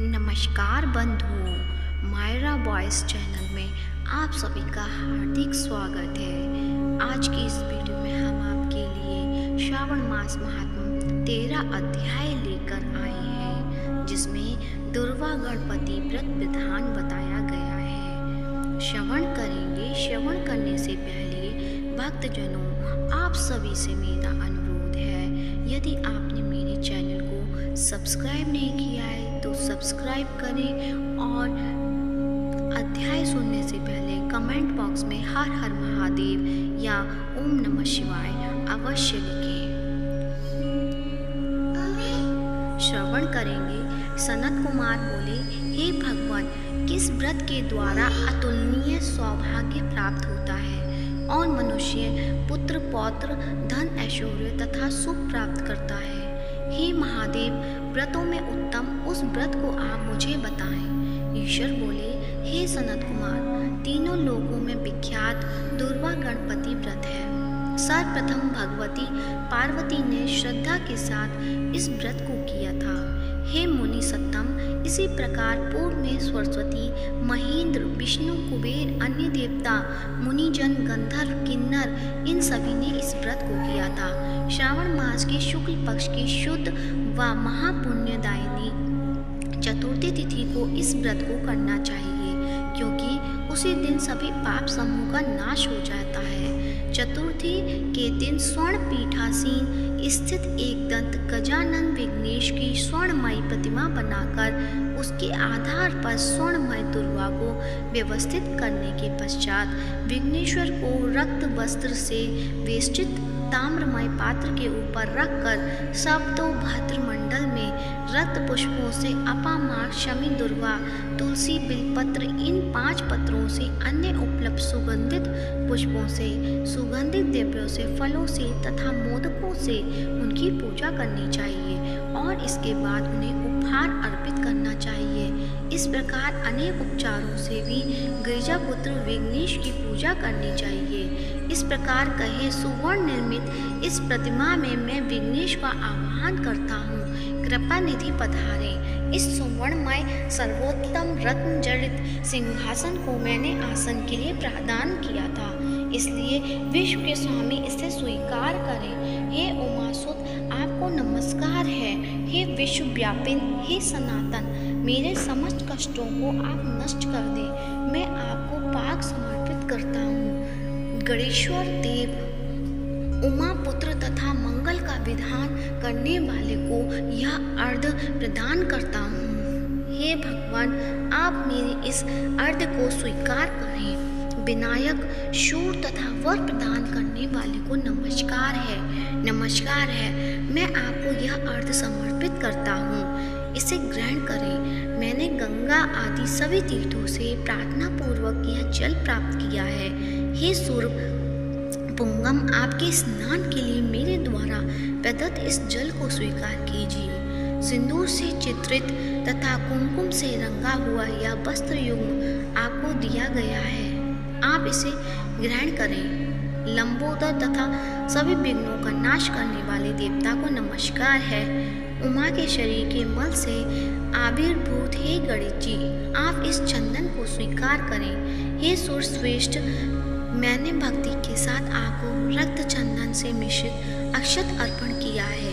नमस्कार बंधुओं, Myra voice channel में आप सभी का हार्दिक स्वागत है। आज की इस वीडियो में हम आपके लिए श्रावण मास महात्म्य 13 अध्याय लेकर आए हैं, जिसमें दुर्वा गणपति व्रत विधान बताया गया है। श्रवण करेंगे। श्रवण करने से पहले भक्तजनों, आप सभी से मेरा अनुरोध है, यदि आपने मेरे चैनल को सब्सक्राइब नहीं किया है तो सब्सक्राइब करें और अध्याय सुनने से पहले कमेंट बॉक्स में हर हर महादेव या ओम नमः शिवाय अवश्य लिखें। श्रवण करेंगे। सनत कुमार बोले, हे भगवान, किस व्रत के द्वारा अतुलनीय सौभाग्य प्राप्त होता है और मनुष्य पुत्र पौत्र धन ऐश्वर्य तथा सुख प्राप्त करता है। हे महादेव, व्रतों में उत्तम उस व्रत को आप मुझे बताएं। ईश्वर बोले, हे सनत कुमार, तीनों लोगों में विख्यात दुर्वा गणपति व्रत है। सर्वप्रथम भगवती पार्वती ने श्रद्धा के साथ इस व्रत को किया था। हे मुनि सत्तम, इसी प्रकार पूर्व में सरस्वती, महेंद्र, विष्णु, कुबेर, अन्य देवता, मुनिजन, गंधर्व, किन्नर, इन सभी ने इस व्रत को किया था। श्रावण मास की शुक्ल पक्ष की शुद्ध व महापुण्यदायिनी चतुर्थी तिथि को इस व्रत को करना चाहिए, क्योंकि उसी दिन सभी पाप समूह का नाश हो जाता है। चतुर्थी के दिन स्वर्ण पीठासीन स्थित एक दंत गजानन विघ्नेश की स्वर्णमयी प्रतिमा बनाकर उसके आधार पर स्वर्णमय दुर्वा को व्यवस्थित करने के पश्चात विघ्नेश्वर को रक्त वस्त्र से वेष्टित ताम्रमय पात्र के ऊपर रखकर सप्तभद्र मंडल में रक्त पुष्पों से अपामार शमी दुर्वा तुलसी बिलपत्र इन 5 पत्रों से अन्य उपलब्ध सुगंधित पुष्पों से सुगंधित द्रव्यों से फलों से तथा मोदकों से उनकी पूजा करनी चाहिए और इसके बाद उन्हें उपहार अर्पित करना चाहिए। इस प्रकार अनेक उपचारों से भी गिरिजापुत्र विघ्नेश की पूजा करनी चाहिए। इस प्रकार कहे सुवर्ण निर्मित इस प्रतिमा में मैं विघ्नेश का आह्वान करता हूँ, कृपा निधि पधारे। इस सुवर्णमय सर्वोत्तम रत्न जड़ित सिंहासन को मैंने आसन के लिए प्रदान किया था, इसलिए विश्व के स्वामी इसे स्वीकार करें। हे उमासुत, आपको नमस्कार है। हे विश्वव्यापिन, हे सनातन, मेरे समस्त कष्टों को आप नष्ट कर दें। मैं आपको पाक समर्पित करता हूँ। गणेश्वर देव, उमा पुत्र तथा मंगल का विधान करने वाले को यह अर्घ प्रदान करता हूँ। हे भगवान, आप मेरे इस अर्घ को स्वीकार करें। विनायक, शूर तथा वर प्रदान करने वाले को नमस्कार है। नमस्कार है। मैं आपको यह अर्घ समर्पित करता हूँ, इसे ग्रहण करें। मैंने गंगा आदि सभी तीर्थों से प्रार्थना पूर्वक यह जल प्राप्त किया है। हे सूर्य पुंगम, आपके स्नान के लिए मेरे द्वारा प्रदत्त इस जल को स्वीकार कीजिए। सिंदूर से चित्रित तथा कुमकुम से रंगा हुआ यह वस्त्र युग्म आपको दिया गया है, आप इसे ग्रहण करें। लंबोदर तथा सभी विघ्नों का नाश करने वाले देवता को नमस्कार है। उमा के शरीर के मल से आविर्भूत हे गणेश जी, आप इस चंदन को स्वीकार करें। हे सूर्यश्रेष्ठ, मैंने भक्ति के साथ आपको रक्त चंदन से मिश्रित अक्षत अर्पण किया है।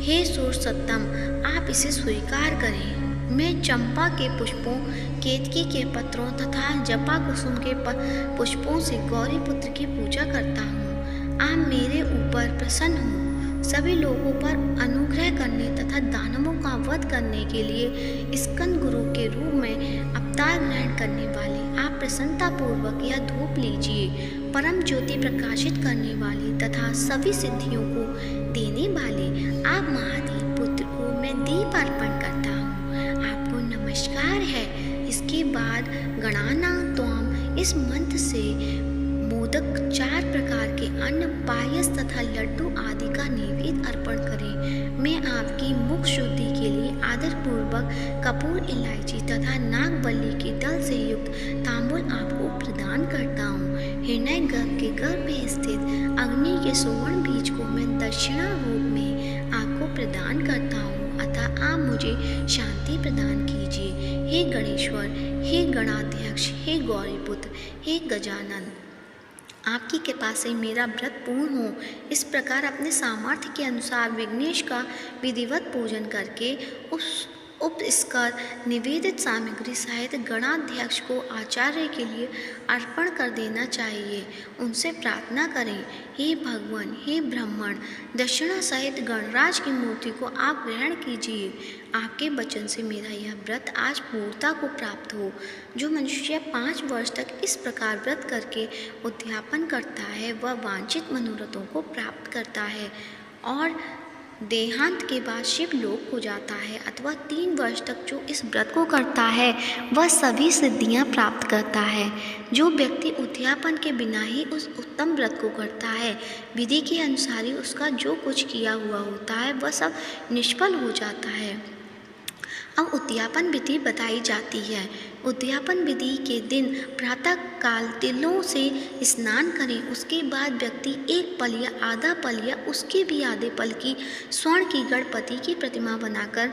हे सूर्य सत्तम, आप इसे स्वीकार करें। मैं चंपा के पुष्पों, केतकी के पत्रों तथा जपा कुसुम के पुष्पों से गौरी पुत्र की पूजा करता हूँ। आप मेरे ऊपर प्रसन्न हो। सभी लोगों पर अनुग्रह करने तथा दानवों का वध करने के लिए स्कंद गुरु के रूप में अवतार ग्रहण करने वाले आप प्रसन्नतापूर्वक यह धूप लीजिए। परम ज्योति प्रकाशित करने वाले तथा सभी सिद्धियों को देने वाले आप महादेव पुत्र को मैं दीप अर्पण करता हूँ, आपको नमस्कार है। इसके बाद गणाना त्वाम इस मंत्र से मोदक 4 प्रकार के अन्न, पायस तथा लड्डू आदि का नैवेद्य अर्पण करें। मैं आपकी मुख शुद्धि के लिए आदरपूर्वक कपूर, इलायची तथा नागबल्ली के दल से युक्त तांबूल आपको प्रदान करता हूँ। हिरण्य गर्भ के गर्भ में स्थित अग्नि के सुवर्ण बीज को मैं दक्षिणा रूप में आपको प्रदान करता हूँ, अतः आप मुझे शांति प्रदान कीजिए। हे गणेश्वर, हे गणाध्यक्ष, हे गौरीपुत्र, हे गजानन, आपकी कृपा से मेरा व्रत पूर्ण हो। इस प्रकार अपने सामर्थ्य के अनुसार विघ्नेश का विधिवत पूजन करके उस उपस्कर निवेदित सामग्री सहित गणाध्यक्ष को आचार्य के लिए अर्पण कर देना चाहिए। उनसे प्रार्थना करें, हे भगवान, हे ब्राह्मण, दक्षिणा सहित गणराज की मूर्ति को आप ग्रहण कीजिए। आपके वचन से मेरा यह व्रत आज पूर्णता को प्राप्त हो। जो मनुष्य 5 वर्ष तक इस प्रकार व्रत करके उद्यापन करता है वह वांछित मनोरथों को प्राप्त करता है और देहांत के बाद शिवलोक को जाता है, अथवा 3 वर्ष तक जो इस व्रत को करता है वह सभी सिद्धियां प्राप्त करता है। जो व्यक्ति उद्यापन के बिना ही उस उत्तम व्रत को करता है, विधि के अनुसार ही उसका जो कुछ किया हुआ होता है वह सब निष्फल हो जाता है। अब उद्यापन विधि बताई जाती है। उद्यापन विधि के दिन प्रातः काल तिलों से स्नान करें। उसके बाद व्यक्ति 1 पल या आधा पल या उसके भी आधे पल की स्वर्ण की गणपति की प्रतिमा बनाकर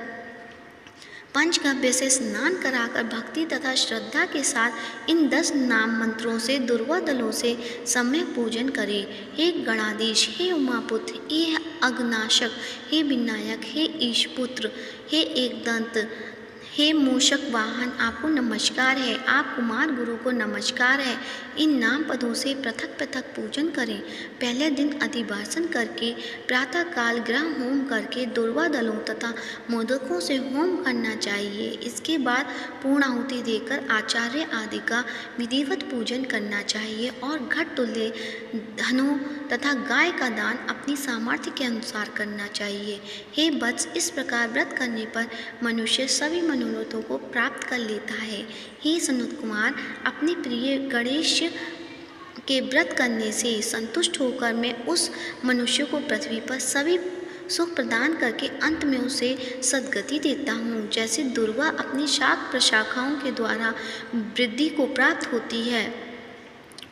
पंचगव्य से स्नान कराकर भक्ति तथा श्रद्धा के साथ इन 10 नाम मंत्रों से दुर्वा दलों से सम्यक पूजन करें। हे गणाधीश, हे उमापुत्र, हे अग्नाशक, हे विनायक, हे ईशपुत्र, हे एकदंत, हे मूषक वाहन, आपको नमस्कार है। आप कुमार गुरु को नमस्कार है। इन नाम पदों से पृथक पृथक पूजन करें। पहले दिन अधिवासन करके प्रातःकाल ग्रह होम करके दुर्वा दलों तथा मोदकों से होम करना चाहिए। इसके बाद पूर्णाहुति देकर आचार्य आदि का विधिवत पूजन करना चाहिए और घट तुल्य धनों तथा गाय का दान अपनी सामर्थ्य के अनुसार करना चाहिए। हे वत्स, इस प्रकार व्रत करने पर मनुष्य सभी मनोरथों को प्राप्त कर लेता है। हे सनत कुमार, अपने प्रिय गणेश के व्रत करने से संतुष्ट होकर मैं उस मनुष्य को पृथ्वी पर सभी सुख प्रदान करके अंत में उसे सद्गति देता हूँ। जैसे दुर्वा अपनी शाख प्रशाखाओं के द्वारा वृद्धि को प्राप्त होती है,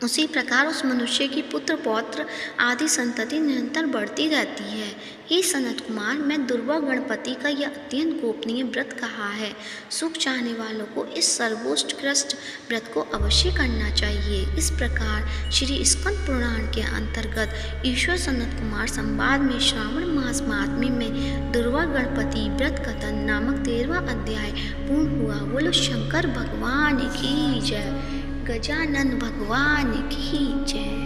उसी प्रकार उस मनुष्य की पुत्र पौत्र आदि संतति निरंतर बढ़ती रहती है। हे सनत कुमार, मैं दुर्वा गणपति का यह अत्यंत गोपनीय व्रत कहा है। सुख चाहने वालों को इस सर्वोत्कृष्ट व्रत को अवश्य करना चाहिए। इस प्रकार श्री स्कंद पुराण के अंतर्गत ईश्वर सनत कुमार संवाद में श्रावण मास महात्म्य में दुर्वा गणपति व्रत कथन नामक 13वां अध्याय पूर्ण हुआ। बोलो शंकर भगवान की जय, गजानन भगवान की जय।